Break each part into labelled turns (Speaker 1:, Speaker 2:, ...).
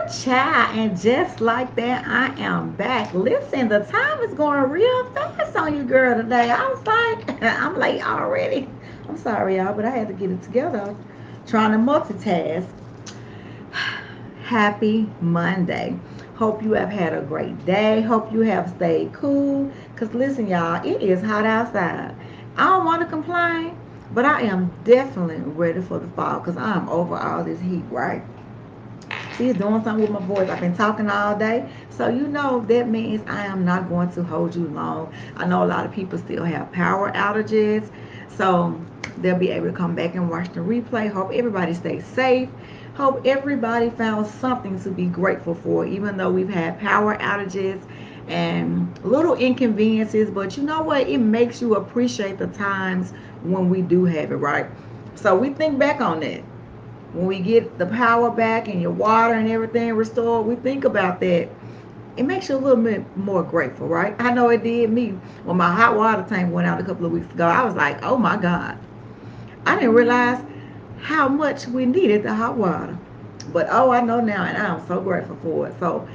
Speaker 1: child, and just like that, I am back. Listen, the time is going real fast on you, girl, today. I was like, I'm late already. I'm sorry, y'all, but I had to get it together. I was trying to multitask. Happy Monday. Hope you have had a great day. Hope you have stayed cool. Because listen, y'all, it is hot outside. I don't want to complain, but I am definitely ready for the fall because I'm over all this heat, right? She's doing something with my voice. I've been talking all day. So you know that means I am not going to hold you long. I know a lot of people still have power outages. So they'll be able to come back and watch the replay. Hope everybody stays safe. Hope everybody found something to be grateful for, even though we've had power outages and little inconveniences. But you know what? It makes you appreciate the times when we do have it, right? So we think back on that when we get the power back and your water and everything restored, we think about that. It makes you a little bit more grateful, right? I know it did me when my hot water tank went out a couple of weeks ago. I was like, oh my God. I didn't realize how much we needed the hot water. But oh, I know now, and I'm so grateful for it. So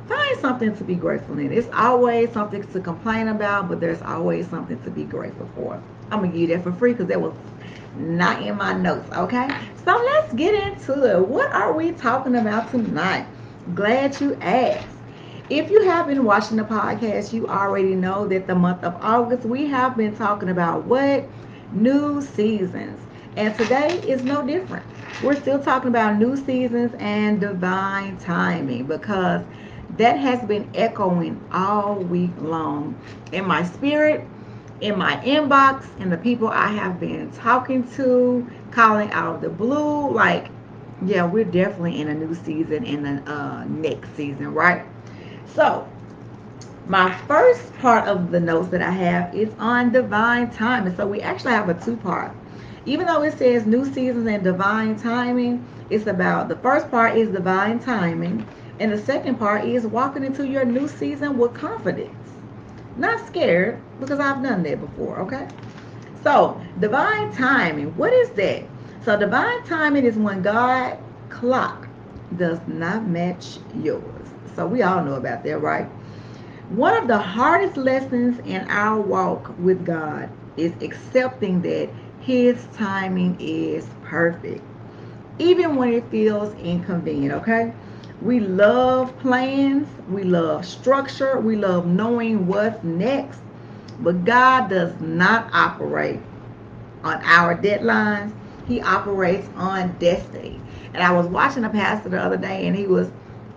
Speaker 1: find something to be grateful in. It's always something to complain about, but there's always something to be grateful for. I'm gonna give you that for free because that was not in my notes, okay? So let's get into it. What are we talking about tonight? Glad you asked. If you have been watching the podcast, you already know that the month of August we have been talking about what? New seasons. And today is no different. We're still talking about new seasons and divine timing because that has been echoing all week long in my spirit, in my inbox, and the people I have been talking to, calling out of the blue. Like, yeah, we're definitely in a new season in the next season, right? So, my first part of the notes that I have is on divine timing. So, we actually have a two-part. Even though it says new seasons and divine timing, it's about the first part is divine timing, and the second part is walking into your new season with confidence. Not scared, because I've done that before, okay? So, divine timing, what is that? So, divine timing is when God clock does not match yours. So, we all know about that, right? One of the hardest lessons in our walk with God is accepting that His timing is perfect, even when it feels inconvenient, okay? We love plans, we love structure, we love knowing what's next, but God does not operate on our deadlines. He operates on destiny. And I was watching a pastor the other day and he was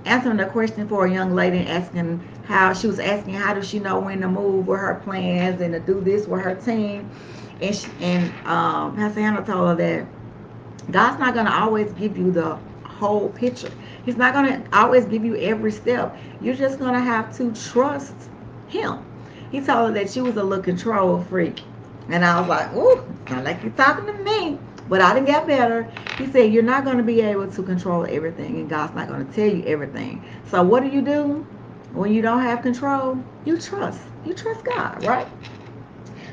Speaker 1: answering a question for a young lady asking how she was asking how does she know when to move with her plans and to do this with her team. And Pastor Hannah told her that God's not going to always give you the whole picture. He's not going to always give you every step. You're just going to have to trust Him. He told her that she was a little control freak. And I was like, ooh, sound like you're talking to me. But I didn't get better. He said, you're not going to be able to control everything, and God's not going to tell you everything. So what do? When you don't have control? You trust. You trust God, right?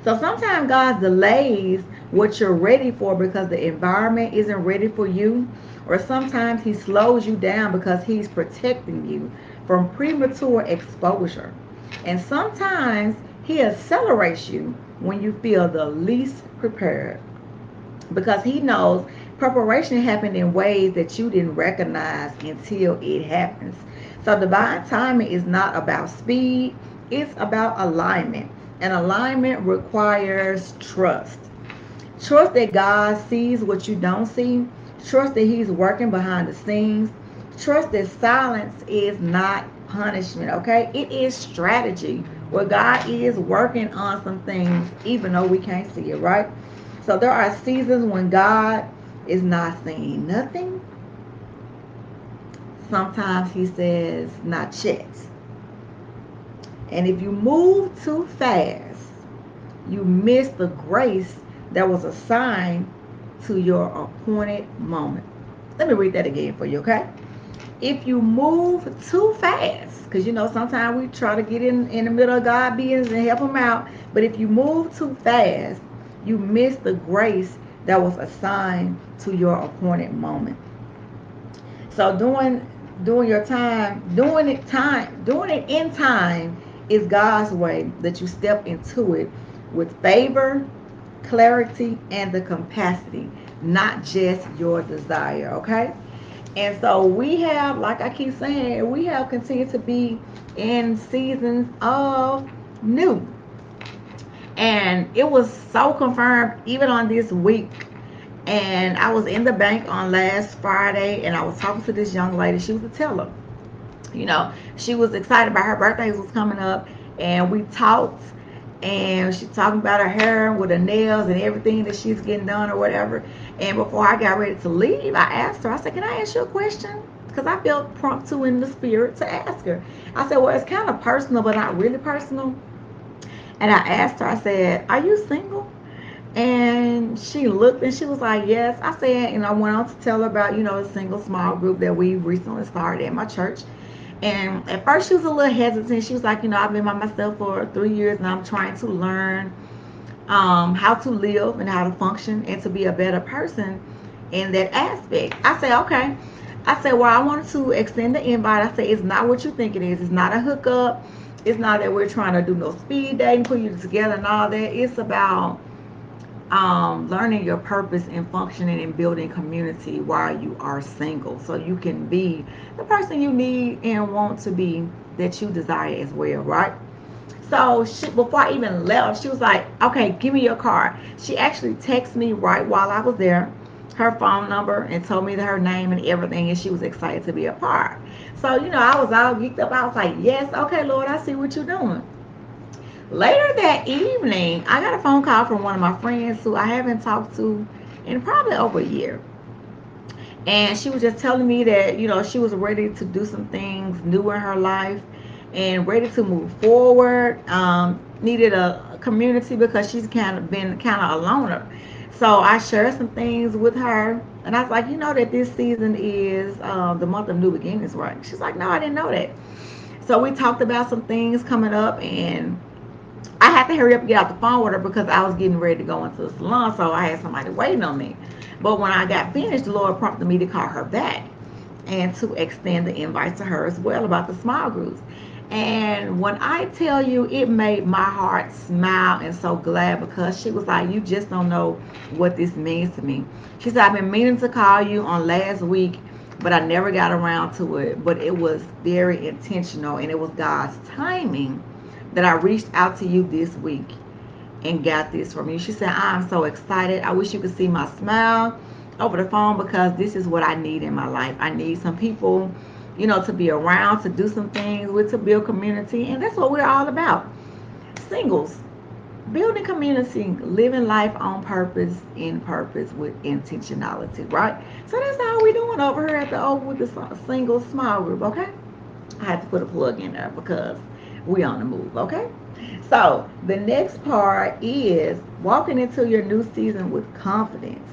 Speaker 1: So sometimes God delays what you're ready for because the environment isn't ready for you. Or sometimes He slows you down because He's protecting you from premature exposure. And sometimes He accelerates you when you feel the least prepared because He knows preparation happened in ways that you didn't recognize until it happens. So divine timing is not about speed, it's about alignment. And alignment requires trust. Trust that God sees what you don't see. Trust that He's working behind the scenes. Trust that silence is not punishment, okay? It is strategy where God is working on some things even though we can't see it, right? So there are seasons when God is not saying nothing. Sometimes He says, not yet. And if you move too fast, you miss the grace that was assigned to your appointed moment. Let me read that again for you, okay? If you move too fast, because you know sometimes we try to get in the middle of God's business and help Him out, but if you move too fast, you miss the grace that was assigned to your appointed moment. So doing your time, doing it in time is God's way that you step into it with favor, clarity, and the capacity, not just your desire, okay? And so we have, like I keep saying, we have continued to be in seasons of new. And it was so confirmed even on this week. And I was in the bank on last Friday and I was talking to this young lady. She was a teller. You know, she was excited about her birthday was coming up, and we talked, and she talking about her hair with her nails and everything that she's getting done or whatever. And before I got ready to leave, I asked her, I said, can I ask you a question? Because I felt prompt to in the spirit to ask her. I said, well, it's kind of personal, but not really personal. And I asked her, I said, are you single? And she looked and she was like, yes. I said, and I went on to tell her about, the single small group that we recently started at my church. And at first she was a little hesitant. She was like, I've been by myself for 3 years and I'm trying to learn how to live and how to function and to be a better person in that aspect. I said, okay. I said, well, I wanted to extend the invite. I said, it's not what you think it is. It's not a hookup. It's not that we're trying to do no speed dating, put you together and all that. It's about learning your purpose and functioning and building community while you are single, so you can be the person you need and want to be, that you desire as well, right? So before I even left, she was like, okay, give me your card. She actually texted me right while I was there, her phone number, and told me her name and everything, and she was excited to be a part. So, I was all geeked up. I was like, yes, okay, Lord, I see what you're doing. Later that evening, I got a phone call from one of my friends who I haven't talked to in probably over a year. And she was just telling me that, she was ready to do some things new in her life and ready to move forward. Needed a community because she's kind of been kind of a loner. So I shared some things with her. And I was like, that this season is the month of new beginnings, right? She's like, no, I didn't know that. So we talked about some things coming up, and I had to hurry up and get out the phone with her because I was getting ready to go into the salon, so I had somebody waiting on me. But when I got finished, the Lord prompted me to call her back and to extend the invite to her as well about the small groups. And when I tell you, it made my heart smile and so glad, because she was like, you just don't know what this means to me. She said, I've been meaning to call you on last week, but I never got around to it. But it was very intentional and it was God's timing that I reached out to you this week and got this from you. She said, I'm so excited. I wish you could see my smile over the phone, because this is what I need in my life. I need some people, to be around, to do some things with, to build community. And that's what we're all about. Singles, building community, living life on purpose, in purpose, with intentionality, right? So that's how we're doing over here at the Over with the Single Small Group, okay? I had to put a plug in there because we on the move, okay? So the next part is walking into your new season with confidence.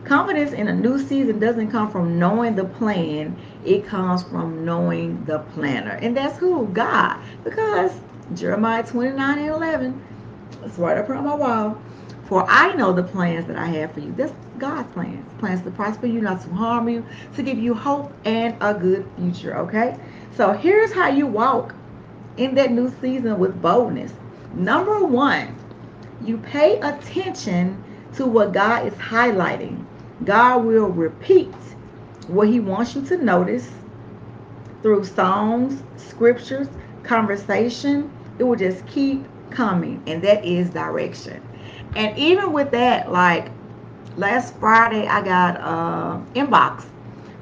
Speaker 1: Confidence in a new season doesn't come from knowing the plan, it comes from knowing the planner. And that's who? God. Because Jeremiah 29 and 11, it's right up on my wall. For I know the plans that I have for you. That's God's plans. Plans to prosper you, not to harm you, to give you hope and a good future, okay? So here's how you walk in that new season with boldness. Number one, you pay attention to what God is highlighting. God will repeat what He wants you to notice through songs, scriptures, conversation. It will just keep coming, and that is direction. And even with that, like last Friday, I got inbox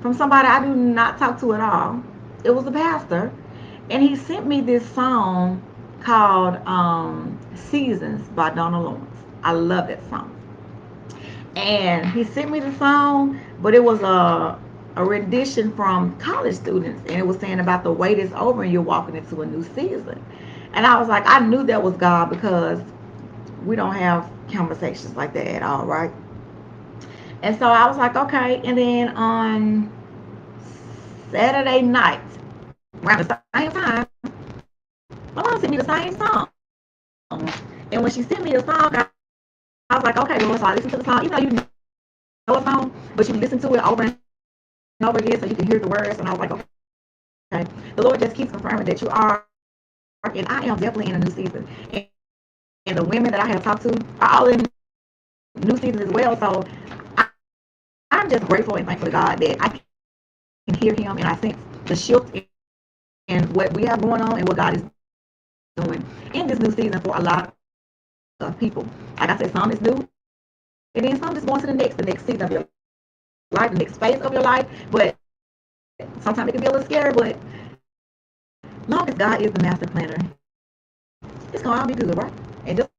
Speaker 1: from somebody I do not talk to at all. It was a pastor, and he sent me this song called Seasons by Donna Lawrence. I love that song. And he sent me the song, but it was a rendition from college students, and it was saying about the wait is over and you're walking into a new season. And I was like, I knew that was God, because we don't have conversations like that at all, right? And so I was like, okay. And then on Saturday night, around the same time, my mom sent me the same song. And when she sent me the song, I was like, okay, Lord, so I listened to the song. Even though you know a song, but you listen to it over and over again so you can hear the words. And I was like, okay. The Lord just keeps confirming that you are, and I am definitely in a new season. And the women that I have talked to are all in new seasons as well. So I, I'm just grateful and thankful to God that I can hear Him and I sense the shift in what we have going on and what God is doing in this new season for a lot of people. Like I said, some is new, and then some just going to the next season of your life, the next phase of your life. But sometimes it can be a little scary, but long as God is the master planner, it's gonna all be good, right? And just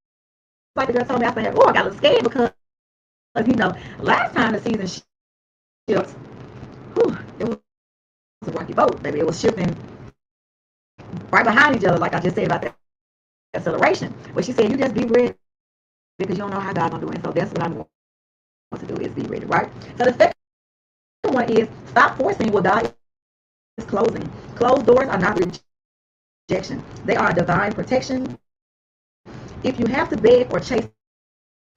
Speaker 1: like the girl told me, I said, oh, I got a little scared because last time the season shifts, it was a rocky boat, baby. It was shifting right behind each other, like I just said about that acceleration. But she said, you just be ready because you don't know how God's gonna do it. So that's what I want to do is be ready, right? So the second one is stop forcing what God is closing. Closed doors are not rejection; they are divine protection. If you have to beg or chase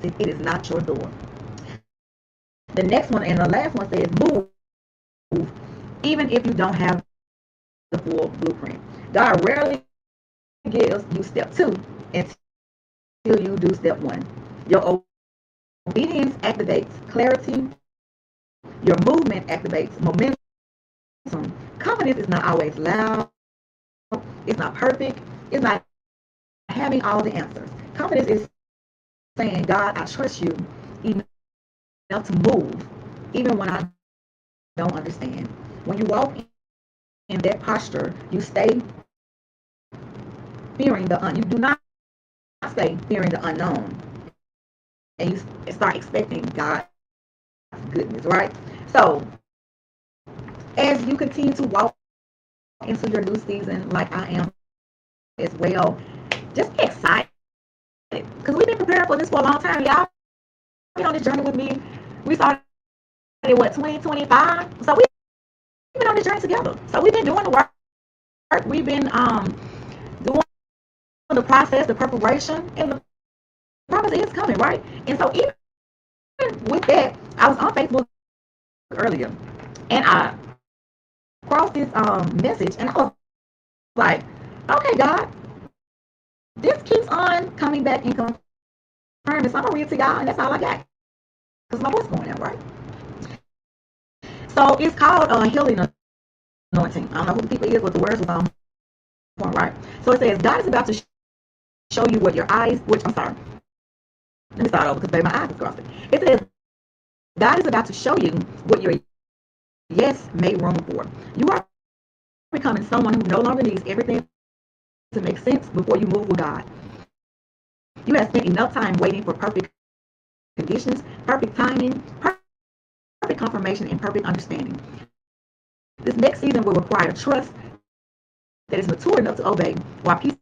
Speaker 1: it, it is not your door. The next one and the last one says move, even if you don't have the full blueprint. God rarely gives you step two until you do step one. Your obedience activates clarity. Your movement activates momentum. Confidence is not always loud. It's not perfect. It's not having all the answers. Confidence is saying, God, I trust you enough to move, even when I don't understand. When you walk in that posture, you stay fearing you do not stay fearing the unknown, and you start expecting God's goodness, right? So as you continue to walk into your new season, like I am as well, just be excited because we've been preparing for this for a long time, y'all. Been on this journey with me. We started in what 2025, so we've been on this journey together. So we've been doing the work. We've been doing the process, the preparation, and the promise is coming, right? And so even with that, I was on Facebook earlier, and I crossed this message, and I was like, okay, God, this keeps on coming back and confirming. So I'm gonna read it to y'all, and that's all I got because my voice going out, right? So it's called healing anointing. I don't know who the people is, but the words was on point, right? So it says God is about to show you what your eyes, which I'm sorry, let me start over because baby, my eyes is crossing. It says God is about to show you what your yes made room for. You are becoming someone who no longer needs everything to make sense before you move with God. You have spent enough time waiting for perfect conditions, perfect timing, perfect confirmation, and perfect understanding. This next season will require trust that is mature enough to obey while pieces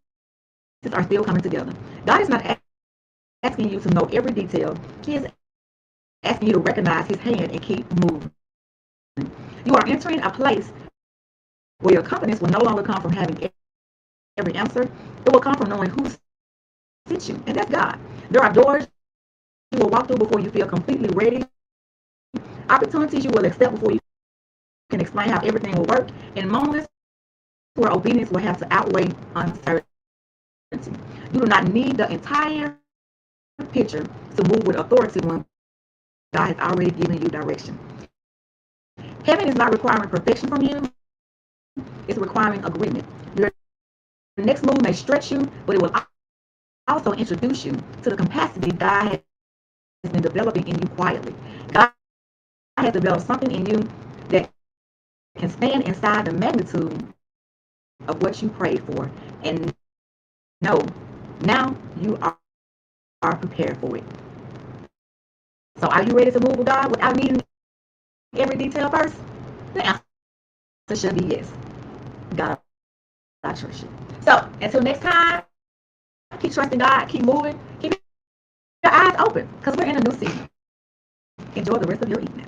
Speaker 1: are still coming together. God is not asking you to know every detail. He is asking you to recognize His hand and keep moving. You are entering a place where your confidence will no longer come from having every answer. It will come from knowing who sent you, and that's God. There are doors you will walk through before you feel completely ready. Opportunities you will accept before you can explain how everything will work. In moments where obedience will have to outweigh uncertainty. You do not need the entire picture to move with authority when God has already given you direction. Heaven is not requiring perfection from you, it's requiring agreement. Your next move may stretch you, but it will also introduce you to the capacity God has been developing in you quietly. God has developed something in you that can stand inside the magnitude of what you prayed for. And no, now you are prepared for it. So are you ready to move with God without needing every detail first? The answer should be yes. God, I trust you. So until next time, keep trusting God, keep moving, keep your eyes open because we're in a new season. Enjoy the rest of your evening.